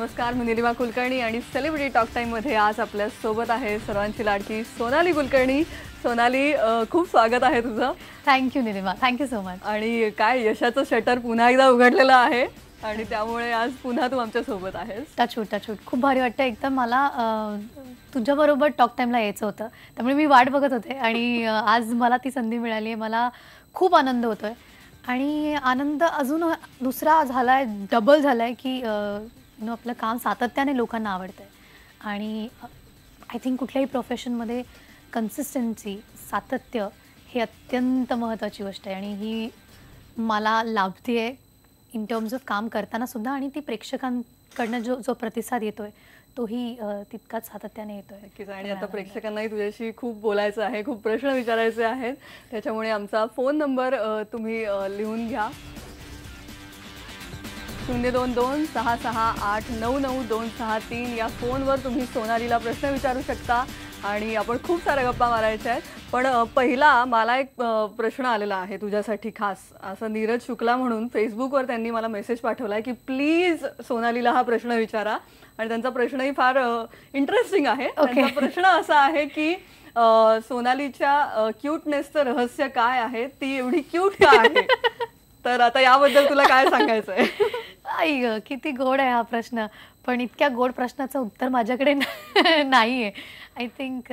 नमस्कार, मी निलिमा कुलकर्णी आणि celebrity talk टाईममध्ये आज आपल्या सोबत आहे सर्वांची लाडकी सोनाली कुलकर्णी. सोनाली, खूप स्वागत आहे तुझं. Thank you Nilima, thank you so much. आणि काय यशाचं शटर पुन्हा एकदा उघडलेलं आहे आणि त्यामुळे आज पुन्हा तू आमच्या सोबत आहेस. टचवूड खूप भारी वाटतं. एकदम मला तुझ्याबरोबर टॉक टाईमला यायचं होतं, त्यामुळे मी वाट बघत होते आणि आज मला ती संधी मिळाली आहे. मला खूप आनंद होतोय आणि आनंद अजून दुसरा झालाय, डबल झालाय की आपलं काम सातत्याने लोकांना आवडतंय आणि आय थिंक कुठल्याही प्रोफेशनमध्ये कन्सिस्टन्सी, सातत्य हे अत्यंत महत्त्वाची गोष्ट आहे आणि ही मला लाभते इन टर्म्स ऑफ काम करताना सुद्धा. आणि ती प्रेक्षकांकडनं जो प्रतिसाद येतोय तोही तितकाच सातत्याने येतोय. नक्कीच. आणि आता प्रेक्षकांनाही तुझ्याशी खूप बोलायचं आहे, खूप प्रश्न विचारायचे आहेत, त्याच्यामुळे आमचा फोन नंबर तुम्ही लिहून घ्या. 02266899263 या फोनवर तुम्ही सोनालीला प्रश्न विचारू शकता आणि आपण खूप साऱ्या गप्पा मारायच्या आहेत. पण पहिला मला एक प्रश्न आलेला आहे तुझ्यासाठी खास. असं नीरज शुक्ला म्हणून फेसबुकवर त्यांनी मला मेसेज पाठवला आहे की प्लीज सोनालीला हा प्रश्न विचारा. आणि त्यांचा प्रश्नही फार इंटरेस्टिंग आहे. त्यांचा प्रश्न असा आहे की सोनालीच्या क्यूटनेसचं रहस्य काय आहे, ती एवढी क्यूट का आहे? तर आता याबद्दल तुला काय सांगायचं आहे? आई ग, किती गोड आहे हा प्रश्न. पण इतक्या गोड प्रश्नाचं उत्तर माझ्याकडे नाही आहे. I think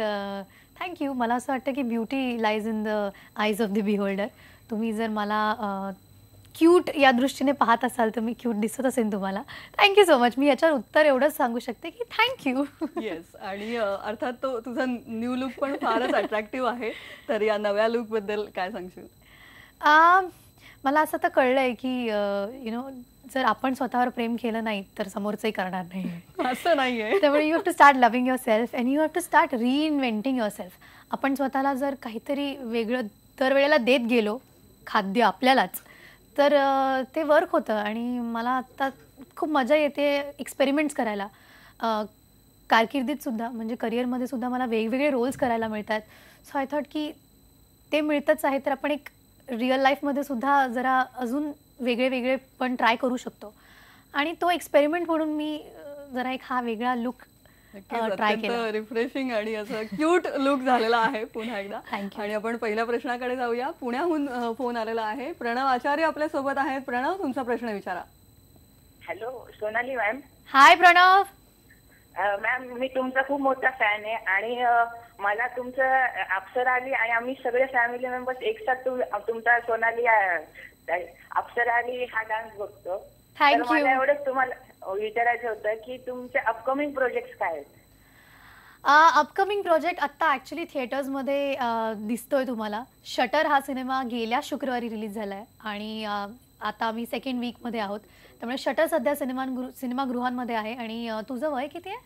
thank you. मला असं वाटतं की beauty lies in the eyes of the beholder. तुम्ही जर मला क्यूट या दृष्टीने पाहत असाल तर मी क्यूट दिसत असेल तुम्हाला. Thank you so much. मी याच्यावर उत्तर एवढंच सांगू शकते की थँक्यू. येस. आणि अर्थात तो तुझा न्यू लुक पण फारच अट्रॅक्टिव्ह आहे. तर या नव्या लुकबद्दल काय सांगशील? मला असं तर कळलंय की जर आपण स्वतःवर प्रेम केलं नाही तर समोरचंही करणार नाही. असं नाहीये. त्यामुळे you have to start loving yourself and you have to start reinventing yourself. आपण स्वतःला जर काहीतरी वेगळं दरवेळेला देत गेलो, खाद्य आपल्यालाच, तर ते वर्क होतं. आणि मला आत्ता खूप मजा येते एक्सपेरिमेंट्स करायला. कारकिर्दीत सुद्धा, म्हणजे करिअरमध्ये सुद्धा मला वेगवेगळे रोल्स करायला मिळतात. सो आय थॉट की ते मिळतच आहे तर आपण एक रिअल लाईफमध्ये सुद्धा जरा अजून वेगळे पण ट्राय करू शकतो. आणि तो एक्सपेरिमेंट म्हणून मी जरा एक हा वेगळा लुक ट्राय केला. रिफ्रेशिंग आणि असं क्यूट लुक झालेला आहे पुन्हा एकदा. आणि आपण पहिल्या प्रश्नाकडे जाऊया. पुण्याहून फोन आलेला आहे. प्रणव आचार्य आपल्या सोबत आहेत. प्रणव, तुमचा प्रश्न विचारा. Hello Sonali ma'am. Hi Pranav. Ma'am, मी तुमचा खूप मोठा फॅन आहे आणि मला तुमचं अप्सरा आली आणि आम्ही सगळे फॅमिली मेंबर्स एकसाथ तुमचा सोनाली अप्सरा आली हा डान्स बघतो. तर मला एवढंच तुम्हाला विचारायचं होतं की तुमचे अपकमिंग प्रोजेक्ट्स काय आहेत? अपकमिंग प्रोजेक्ट आत्ता ॲक्च्युली थिएटर्समध्ये दिसतोय तुम्हाला. शटर हा सिनेमा गेल्या शुक्रवारी रिलीज झाला आहे आणि आता आम्ही सेकंड वीकमध्ये आहोत. त्यामुळे शटर सध्या सिनेमागृहांमध्ये आहे. आणि तुझं वय किती आहे?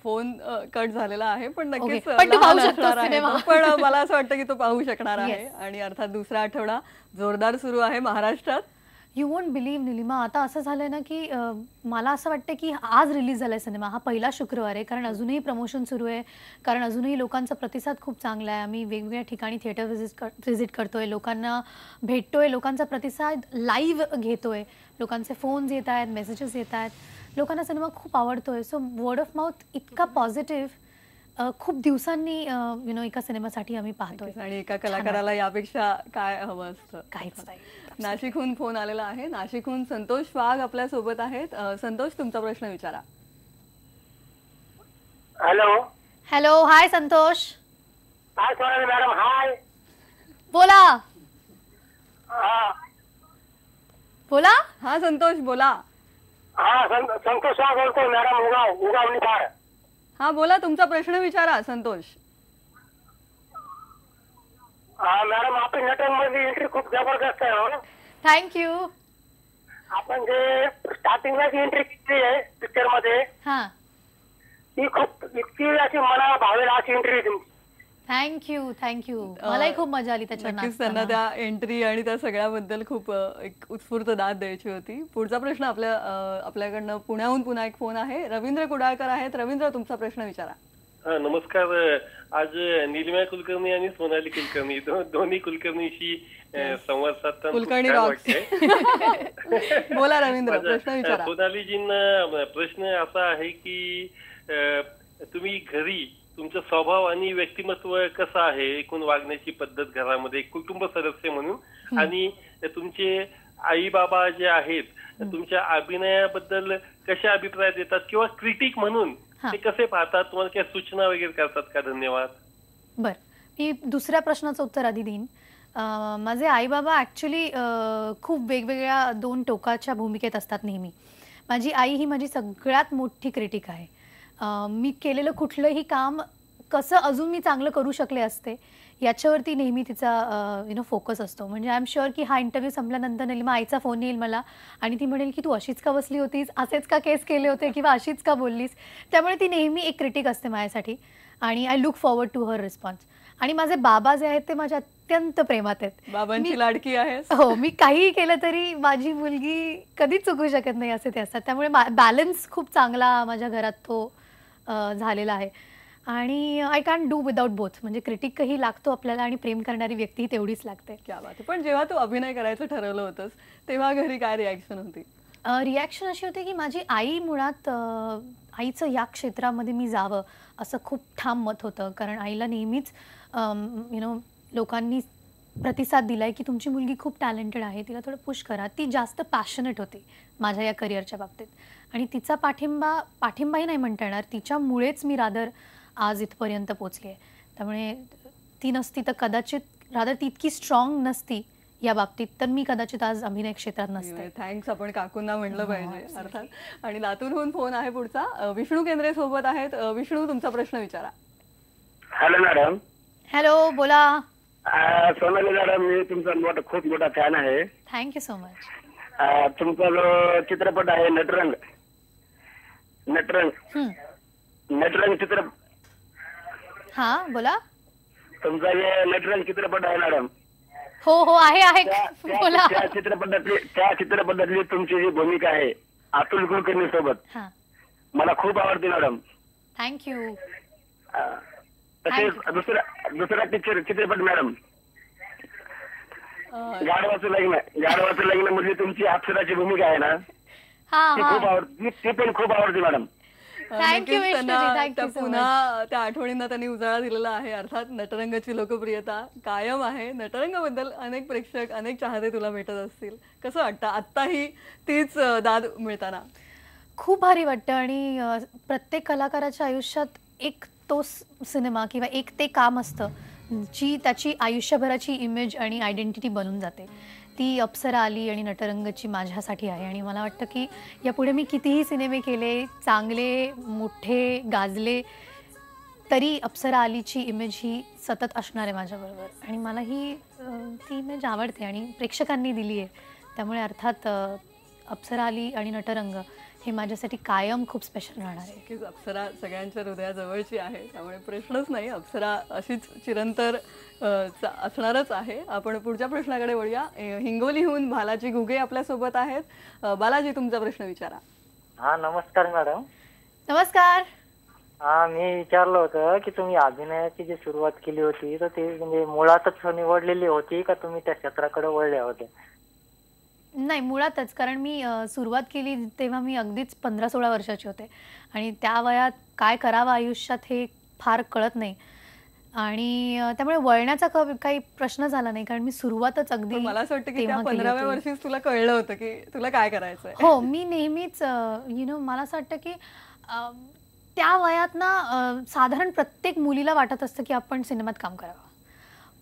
फोन कट झालेला आहे पण नक्कीच पण मला असं वाटतं की तो पाहू शकणार आहे. आणि अर्थात दुसरा आठवडा जोरदार सुरू आहे महाराष्ट्रात. यू वोंट बिलीव्ह निलिमा, आता असं झालंय ना की मला असं वाटतं की आज रिलीज झालाय सिनेमा, हा पहिला शुक्रवार आहे. कारण अजूनही प्रमोशन सुरू आहे, कारण अजूनही लोकांचा प्रतिसाद खूप चांगला आहे. आम्ही वेगवेगळ्या ठिकाणी थिएटर व्हिजिट करतोय, लोकांना भेटतोय, लोकांचा प्रतिसाद लाईव्ह घेतोय, लोकांचे फोन्स येत आहेत, मेसेजेस येत आहेत, लोकांना सिनेमा खूप आवडतोय. सो वर्ड ऑफ माउथ इतका पॉझिटिव्ह खूप दिवसांनी एका सिनेमासाठी आम्ही पाहतोय. आणि एका कलाकाराला यापेक्षा काय हवं असतं? काहीच नाही. नाशिकहून फोन आलेला आहे. नाशिकहून संतोष वाघ आपल्या सोबत आहेत. संतोष, तुमचा प्रश्न विचारा. हॅलो. हॅलो. हाय संतोष. हाय सोनाली मॅडम. हाय. बोला. बोला. हा संतोष, बोला. हा संतोष वाघ बोलतोय मॅडम. उगाव निफाड. हा बोला, तुमचा प्रश्न विचारा संतोष. मॅडम, आपली नटनमधली एंट्री खूप जबरदस्त आहे. थँक्यू. आपण जे स्टार्टिंगला जी एंट्री केली आहे पिक्चर मध्ये, ती खूप इतकी अशी मनाला भावेल अशी एंट्री तुमची. थँक्यू. मलाही खूप मजा आली त्याच्यात. नक्कीच त्यांना त्या एंट्री आणि त्या सगळ्याबद्दल खूप एक उत्स्फूर्त दाद द्यायची होती. पुढचा प्रश्न आपल्याकडनं पुण्याहून पुन्हा एक फोन आहे. रवींद्र कुडाळकर आहेत. रवींद्र, तुमचा प्रश्न विचारा. हा नमस्कार. आज निलिमा कुलकर्णी आणि सोनाली कुलकर्णी दोन्ही कुलकर्णीशी संवाद साधताना खूप कुलकर्णी छान रॉक्स. वाटतंय. बोला रवींद्र, प्रश्न विचारा. सोनालीजींना प्रश्न असा आहे की तुम्ही घरी तुमचा स्वभाव आणि व्यक्तिमत्व कसं आहे, एकूण वागण्याची पद्धत घरामध्ये कुटुंब सदस्य म्हणून, आणि तुमचे आई बाबा जे आहेत तुमच्या अभिनयाबद्दल कसे अभिप्राय देतात किंवा क्रिटिक म्हणून ते कसे पाहतात, तुम्हाला काही सूचना वगैरे करतात का? धन्यवाद. बर, मी दुसऱ्या प्रश्नाचं उत्तर आधी देईन. माझे आई बाबा ॲक्च्युली खूप वेगवेगळ्या दोन टोकाच्या भूमिकेत असतात नेहमी. माझी आई ही माझी सगळ्यात मोठी क्रिटिक आहे. मी केलेलं कुठलंही काम कसं अजून मी चांगलं करू शकले असते याच्यावरती नेहमी तिचा फोकस असतो. म्हणजे आय एम शुअर की हा इंटरव्ह्यू संपल्यानंतर निलिमा आईचा फोन येईल मला आणि ती म्हणेल की तू अशीच का बसली होतीस, असेच का केस केले होते किंवा अशीच का बोललीस. त्यामुळे ती नेहमी एक क्रिटिक असते माझ्यासाठी आणि I look forward to her response. आणि माझे बाबा जे आहेत ते माझ्या अत्यंत प्रेमात आहेत. बाबांची लाडकी आहे. हो, मी काहीही केलं तरी माझी मुलगी कधीच चुकू शकत नाही असे ते असतात. त्यामुळे बॅलन्स खूप चांगला माझ्या घरात तो झालेला आहे. आणि I can do without both. म्हणजे क्रिटिकही लागतो आपल्याला आणि प्रेम करणारी व्यक्ती तेवढीच लागते. क्या बात आहे. पण जेव्हा तू अभिनय करायचं ठरवलं होतंस तेव्हा घरी काय रिॲक्शन होती? रिॲक्शन अशी होती की माझी आई मुळात आईचं या क्षेत्रामध्ये मी जावं असं खूप ठाम मत होतं. कारण आईला नेहमीच लोकांनी प्रतिसाद दिलाय की तुमची मुलगी खूप टॅलेंटेड आहे, तिला थोडं पुश करा. ती जास्त पॅशनेट होती माझ्या या करिअरच्या बाबतीत आणि तिचा पाठिंबाही नाही म्हणता येणार, तिच्यामुळेच मी रादर आज इथपर्यंत पोचली आहे. त्यामुळे ती नसती तर कदाचित रादर ती इतकी स्ट्रॉंग नसती या बाबतीत तर मी कदाचित आज अभिनय क्षेत्रात नसते. थँक्स आपण काकूंना म्हणलं पाहिजे अर्थात. आणि लातूरहून फोन आहे पुढचा. विष्णू केंद्रे सोबत आहेत. विष्णू, तुमचा प्रश्न विचारा. Hello madam. हॅलो, बोला. सोनाली मॅडम, मी तुमचा खूप मोठा फॅन आहे. Thank you so much. तुमचा जो चित्रपट आहे नटरंग चित्रपट, हा बोला. तुमचा जे नटरंग चित्रपट आहे मॅडम, हो आहे बोला. त्या चित्रपटातली तुमची जी भूमिका आहे अतुल कुलकर्णी सोबत मला खूप आवडते मॅडम. थँक्यू. तसेच दुसरा चित्रपट मॅडम गाढवाचं लग्न म्हणजे तुमची अप्सराची भूमिका आहे ना, ती खूप आवडते, ती पण खूप आवडते मॅडम. पुन्हा त्या आठवणींना त्यांनी उजाळा दिलेला आहे. अर्थात नटरंगाची लोकप्रियता कायम आहे. नटरंगाबद्दल अनेक प्रेक्षक, अनेक चाहते तुला भेटत असतील. कसं वाटतं आत्ताही तीच दाद मिळताना? खूप भारी वाटतं. आणि प्रत्येक कलाकाराच्या आयुष्यात एक तो सिनेमा किंवा एक ते काम असतं जी त्याची आयुष्यभराची इमेज आणि आयडेंटिटी बनून जाते. ती अप्सरा आली आणि नटरंगची माझ्यासाठी आहे. आणि मला वाटतं की यापुढे मी कितीही सिनेमे केले, चांगले मोठे गाजले, तरी अप्सरा आलीची इमेज ही सतत असणार आहे माझ्याबरोबर. आणि मला ही ती इमेज आवडते आणि प्रेक्षकांनी दिली आहे. त्यामुळे अर्थात अप्सरा आली आणि नटरंग हे माझ्यासाठी कायम खूप स्पेशल राहणार आहे. नक्कीच अप्सरा सगळ्यांच्या हृदयाजवळची आहे, त्यामुळे प्रश्नच नाही. अप्सरा अशीच चिरंतर असणारच आहे. आपण पुढच्या प्रश्नाकडे वळूया. हिंगोलीहून बालाजी घुगे आपल्यासोबत आहेत. बालाजी, तुमचा प्रश्न विचारा. हा, नमस्कार मॅडम. नमस्कार. हा, मी विचारलं होतं की तुम्ही अभिनयाची जी सुरुवात केली होती तर ती म्हणजे मुळातच निवडलेली होती का तुम्ही त्या क्षेत्राकडे वळल्या होत्या? नाही, मुळातच. कारण मी सुरुवात केली तेव्हा मी अगदीच 15-16 वर्षाची होते आणि त्या वयात काय करावं आयुष्यात हे फार कळत नाही. आणि त्यामुळे वळण्याचा काही प्रश्न झाला नाही. कारण मी सुरुवातच अगदी मला असं वाटतं की त्या 15व्या वर्षीच तुला कळलं होतं की तुला काय करायचंय. हो, मी नेहमीच मला असं वाटतं की त्या वयात ना साधारण प्रत्येक मुलीला वाटत असतं की आपण सिनेमात काम करावं.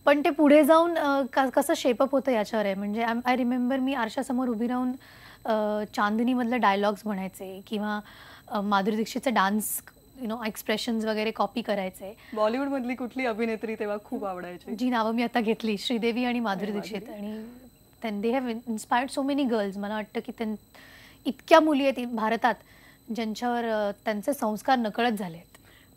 पण ते पुढे जाऊन कसं शेपअप होतं याच्यावर आहे. म्हणजे आय रिमेंबर मी आरशासमोर उभी राहून चांदनीमधले डायलॉग्स म्हणायचे किंवा माधुरी दीक्षितचे डान्स एक्सप्रेशन्स वगैरे कॉपी करायचे. बॉलिवूड मधली कुठली अभिनेत्री तेव्हा खूप आवडायची? जी नावं मी आता घेतली, श्रीदेवी आणि माधुरी दीक्षित. आणि they have inspired so many girls. मला वाटतं की इतक्या मुली आहेत भारतात ज्यांच्यावर त्यांचे संस्कार नकळत झाले.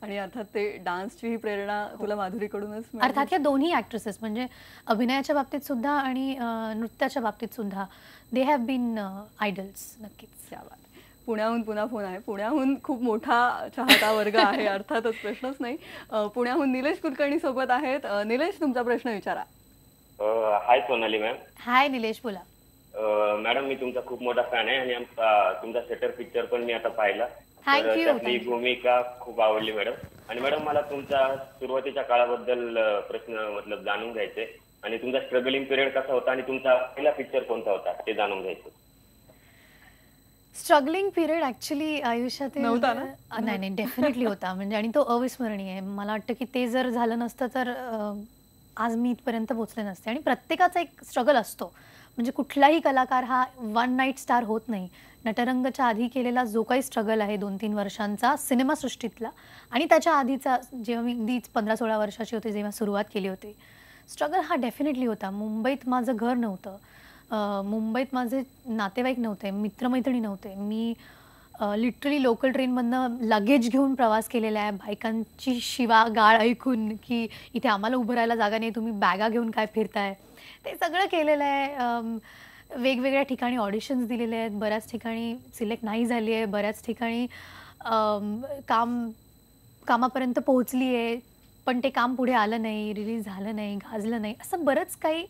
आणि अर्थात ते डान्सची प्रेरणा तुला माधुरीकडूनच? अर्थात या दोन्ही ऍक्ट्रेसेस म्हणजे अभिनयाच्या बाबतीत सुद्धा आणि नृत्याच्या बाबतीत सुद्धा दे हॅव बीन आयडल्स. नक्कीच. क्या बात. पुण्याहून पुन्हा फोन आहे. पुण्याहून खूप मोठा चाहता वर्ग आहे, अर्थातच प्रश्नच नाही. पुण्याहून निलेश कुलकर्णी सोबत आहेत. निलेश, तुमचा प्रश्न विचारा. हाय सोनाली मॅम. हाय निलेश, बोला. मॅडम, मी तुमचा खूप मोठा फॅन आहे आणि तुमचा शटर पिक्चर पण मी आता पाहिला. थँक्यू. त्यातली भूमिका खूप आवडली मॅडम. आणि मॅडम, मला तुमच्या सुरुवातीच्या काळाबद्दल प्रश्न जाणून घ्यायचे आणि तुमचा स्ट्रगलिंग पिरियड कसा होता आणि तुमचा पहिला पिक्चर कोणता होता ते जाणून घ्यायचं. स्ट्रगलिंग पिरियड ऍक्च्युली आयुष्यात नव्हता ना? नाही, डेफिनेटली होता. म्हणजे आणि तो अविस्मरणीय आहे. मला वाटतं की ते जर झालं नसतं तर आज मी इथपर्यंत पोहोचले नसते. आणि प्रत्येकाचा एक स्ट्रगल असतो. म्हणजे कुठलाही कलाकार हा वन नाईट स्टार होत नाही. नटरंगच्या आधी केलेला जो काही स्ट्रगल आहे 2-3 वर्षांचा सिनेमासृष्टीतला, आणि त्याच्या आधीचा जेव्हा मी अगदीच 15-16 वर्षाची होते जेव्हा सुरुवात केली होती, स्ट्रगल हा डेफिनेटली होता. मुंबईत माझं घर नव्हतं, मुंबईत माझे नातेवाईक नव्हते, मित्रमैत्रिणी नव्हते. मी लिटरली लोकल ट्रेनमधनं लगेज घेऊन प्रवास केलेला आहे, बायकांची शिवागाळ ऐकून की इथे आम्हाला उभं राहायला जागा नाही, तुम्ही बॅगा घेऊन काय फिरताय. ते सगळं केलेलं आहे. वेगवेगळ्या ठिकाणी ऑडिशन्स दिलेले आहेत, बऱ्याच ठिकाणी सिलेक्ट नाही झाली आहे, बऱ्याच ठिकाणी कामापर्यंत पोहोचली आहे पण ते काम पुढे आलं नाही, रिलीज झालं नाही, गाजलं नाही, असं बरंच काही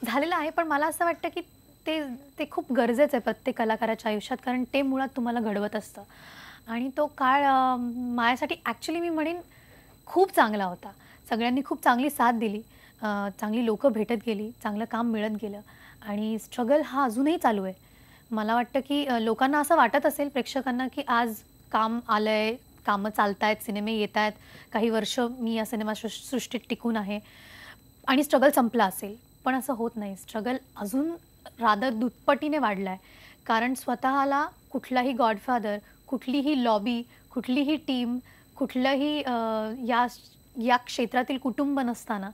झालेलं आहे. पण मला असं वाटतं की ते खूप गरजेचं आहे प्रत्येक कलाकाराच्या आयुष्यात, कारण ते मुळात तुम्हाला घडवत असतं. आणि तो काळ माझ्यासाठी ॲक्च्युली मी म्हणेन खूप चांगला होता. सगळ्यांनी खूप चांगली साथ दिली, चांगली लोकं भेटत गेली, चांगलं काम मिळत गेलं. आणि स्ट्रगल हा अजूनही चालू आहे. मला वाटतं की लोकांना असं वाटत असेल, प्रेक्षकांना, की आज काम आलं आहे, कामं चालत आहेत, सिनेमे येत आहेत, काही वर्ष मी या सिनेमासृष्टीत टिकून आहे आणि स्ट्रगल संपला असेल. पण असं होत नाही. स्ट्रगल अजून रादर दुप्पटीने वाढला आहे. कारण स्वतःला कुठलाही गॉडफादर, कुठलीही लॉबी, कुठलीही टीम, कुठलंही या क्षेत्रातील कुटुंब नसताना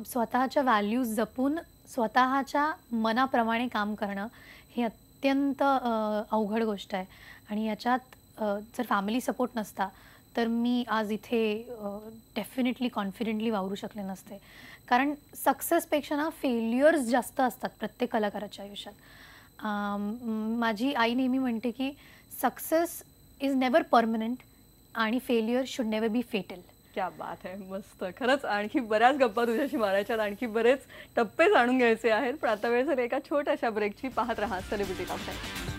स्वतःच्या व्हॅल्यूज जपून स्वतःच्या मनाप्रमाणे काम करणं हे अत्यंत अवघड गोष्ट आहे. आणि याच्यात जर फॅमिली सपोर्ट नसता तर मी आज इथे डेफिनेटली कॉन्फिडेंटली वावरू शकले नसते. कारण सक्सेसपेक्षा ना फेल्युअर्स जास्त असतात प्रत्येक कलाकाराच्या आयुष्यात. माझी आई नेहमी म्हणते की सक्सेस इज नेवर परमनंट आणि failure should never be fatal. क्या बात आहे, मस्त. खरंच आणखी बऱ्याच गप्पा तुझ्याशी मारायच्यात, आणखी बरेच टप्पे जाणून घ्यायचे आहेत. पण आता वेळ झाली एका छोट्याशा ब्रेकची. पाहत रहा celebrity talk time.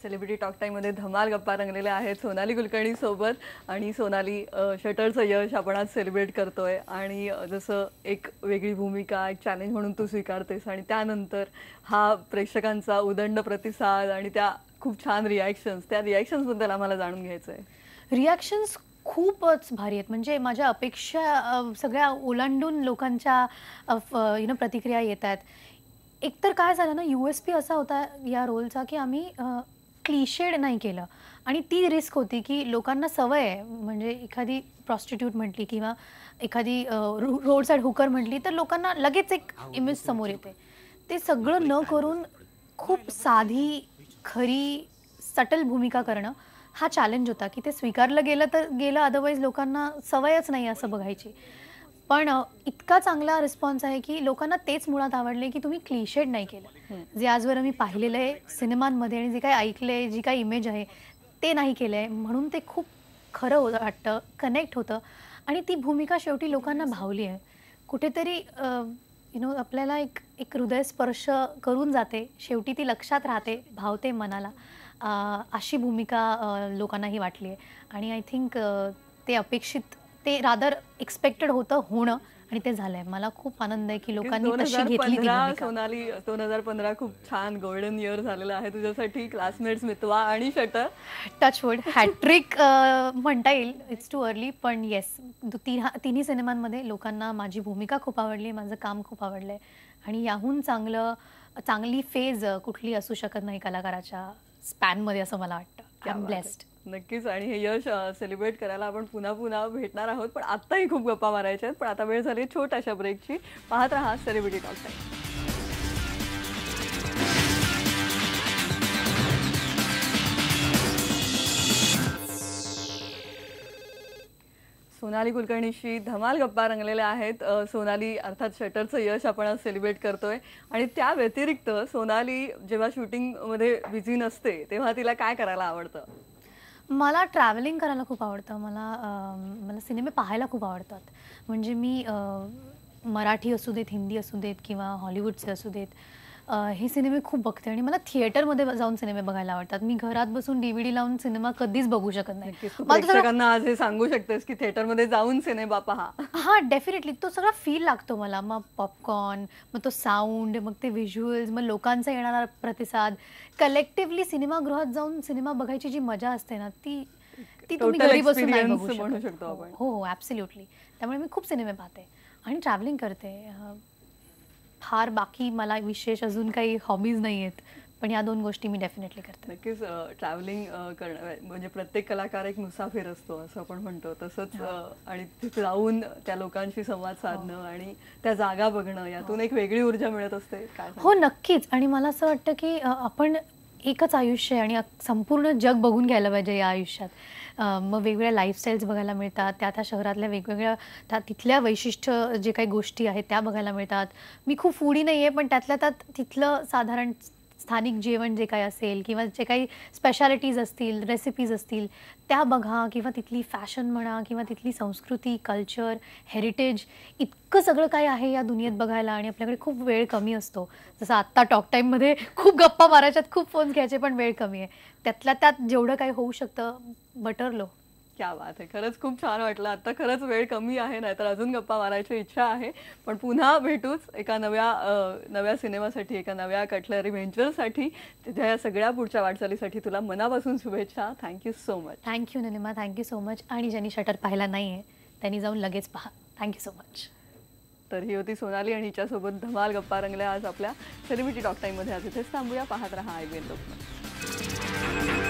Celebrity talk टाईममध्ये धमाल गप्पा रंगलेल्या आहेत सोनाली कुलकर्णी सोबत. आणि सोनाली, शटरचं यश आपण आज सेलिब्रेट करतोय आणि जसं एक वेगळी भूमिका, एक चॅलेंज म्हणून तू स्वीकारतेस आणि त्यानंतर हा प्रेक्षकांचा उदंड प्रतिसाद आणि त्या खूप छान रिॲक्शन्स, त्या रिॲक्शन्सबद्दल आम्हाला जाणून घ्यायचं आहे. रिॲक्शन्स खूपच भारी आहेत. म्हणजे माझ्या अपेक्षा सगळ्या ओलांडून लोकांच्या प्रतिक्रिया येत आहेत. एकतर काय झालं ना, USP असा होता या रोलचा की आम्ही क्लिशेड नाही केलं. आणि ती रिस्क होती की लोकांना सवय आहे, म्हणजे एखादी प्रॉस्टिट्यूट म्हटली किंवा एखादी रोड साईड हुकर म्हटली तर लोकांना लगेच एक इमेज समोर येते. ते सगळं न करून खूप साधी, खरी, सटल भूमिका करणं हा चॅलेंज होता. की ते स्वीकारलं गेलं तर गेलं, अदरवाईज लोकांना सवयच नाही असं बघायची. पण इतका चांगला रिस्पॉन्स आहे की लोकांना तेच मुळात आवडले की तुम्ही क्लिशेड नाही केलं. जे आजवर मी पाहिलेलं आहे सिनेमांमध्ये आणि जे काही ऐकले, जी काही इमेज आहे ते नाही केलं आहे. म्हणून ते खूप खरं वाटतं, कनेक्ट होतं आणि ती भूमिका शेवटी लोकांना भावली आहे. कुठेतरी आपल्याला एक हृदयस्पर्श करून जाते, शेवटी ती लक्षात राहते, भावते मनाला. अशी भूमिका लोकांनाही वाटली आहे. आणि आय थिंक ते अपेक्षित, ते रादर एक्सपेक्टेड होतं होणं आणि ते झालंय. मला खूप आनंद आहे की लोकांनी तशी घेतली. सोनाली, 2015 खूप छान गोल्डन इयर झालेला आहे तुझ्यासाठी. क्लासमेट्स, मितवा आणि शटर. टचवुड, हॅट्रिक म्हणता येईल, इट्स टू अर्ली. पण येस, तिन्ही सिनेमांमध्ये लोकांना माझी भूमिका खूप आवडली, माझं काम खूप आवडलंय. आणि याहून चांगली फेज कुठली असू शकत नाही कलाकाराच्या स्पॅनमध्ये असं मला वाटतं. I am blessed. नक्कीच. आणि हे यश सेलिब्रेट करायला आपण पुन्हा पुन्हा भेटणार आहोत. पण आत्ताही खूप गप्पा मारायच्या आहेत. पण आता वेळ झाली छोट्याशा ब्रेकची. पाहत रहा सेलिब्रिटी टॉक टाइम. सोनाली कुलकर्णीशी धमाल गप्पा रंगलेल्या आहेत. सोनाली अर्थात शटरचं यश आपण आज सेलिब्रेट करतोय आणि त्या व्यतिरिक्त सोनाली जेव्हा शूटिंगमध्ये बिझी नसते तेव्हा तिला काय करायला आवडतं? मला ट्रॅव्हलिंग करायला खूप आवडतं. मला सिनेमे पाहायला खूप आवडतात. म्हणजे मी मराठी असू देत, हिंदी असू देत किंवा हॉलिवूडचे असू देत, हे सिनेमे खूप बघते आणि मला थिएटरमध्ये जाऊन सिनेमे बघायला आवडतात. मी घरात बसून DVD लावून सिनेमा कधीच बघू शकत नाही. प्रेक्षकांना आज हे सांगू शकतेस की थिएटरमध्ये जाऊन सिनेमा पहा. हां, डेफिनेटली तो सगळा फील लागतो मला. मग पॉपकॉर्न, मग तो साऊंड, मग ते व्हिज्युअल्स, मग लोकांचा येणारा प्रतिसाद, कलेक्टिव्हली सिनेमागृहात जाऊन सिनेमा बघायची जी मजा असते ना, ती तुम्ही घरी बसून नाही बघू शकत. हो, ॲब्सोल्युटली. त्यामुळे मी खूप सिनेमे पाहते आणि ट्रॅव्हलिंग करते. फार बाकी मला विशेष अजून काही हॉबीज नाही आहेत, पण या 2 गोष्टी मी डेफिनेटली करते. नक्कीच ट्रॅव्हलिंग करणं म्हणजे प्रत्येक कलाकार एक मुसाफिर असतो असं आपण म्हणतो, तसंच आणि तिथे जाऊन त्या लोकांशी संवाद साधणं आणि त्या जागा बघणं यातून एक वेगळी ऊर्जा मिळत असते. काय? हो, नक्कीच. आणि मला असं वाटतं की आपण एकच आयुष्य आहे आणि संपूर्ण जग बघून घ्यायला पाहिजे या आयुष्यात. मग वेगवेगळ्या लाईफस्टाईल्स बघायला मिळतात, त्या शहरातल्या वेगवेगळ्या तिथल्या वैशिष्ट्य जे काही गोष्टी आहेत त्या बघायला मिळतात. मी खूप फूडी नाही आहे, पण त्यातल्या त्यात तिथलं साधारण स्थानिक जेवण जे काही असेल किंवा जे काही स्पेशालिटीज असतील, रेसिपीज असतील त्या बघा, किंवा तिथली फॅशन म्हणा किंवा तिथली संस्कृती, कल्चर, हेरिटेज, इतकं सगळं काय आहे या दुनियेत बघायला. आणि आपल्याकडे खूप वेळ कमी असतो. जसं आत्ता टॉक टाईममध्ये खूप गप्पा मारायच्यात, खूप फोन्स घ्यायचे, पण वेळ कमी आहे. त्यातल्या त्यात जेवढं काही होऊ शकतं बटरलो. क्या बात आहे. खरंच खूप छान वाटलं. आता खरंच वेळ कमी आहे, नाहीतर अजून गप्पा मारायची इच्छा आहे. पण पुन्हा भेटूच एका नव्या सिनेमासाठी, एका नव्या कटलरी व्हेंचरसाठी. तुझ्या या सगळ्या पुढच्या वाटचालीसाठी तुला मनापासून शुभेच्छा. Thank you so much. Thank you Nilima, thank you so much. आणि ज्यांनी शटर पाहिला नाही आहे त्यांनी जाऊन लगेच पहा. Thank you so much. तर ही होती सोनाली आणि हिच्यासोबत धमाल गप्पा रंगल्या आज आपल्या सेलिब्रिटी टॉक टाईममध्ये. आज इथेच थांबूया. पाहत रहा IBN लोकमत.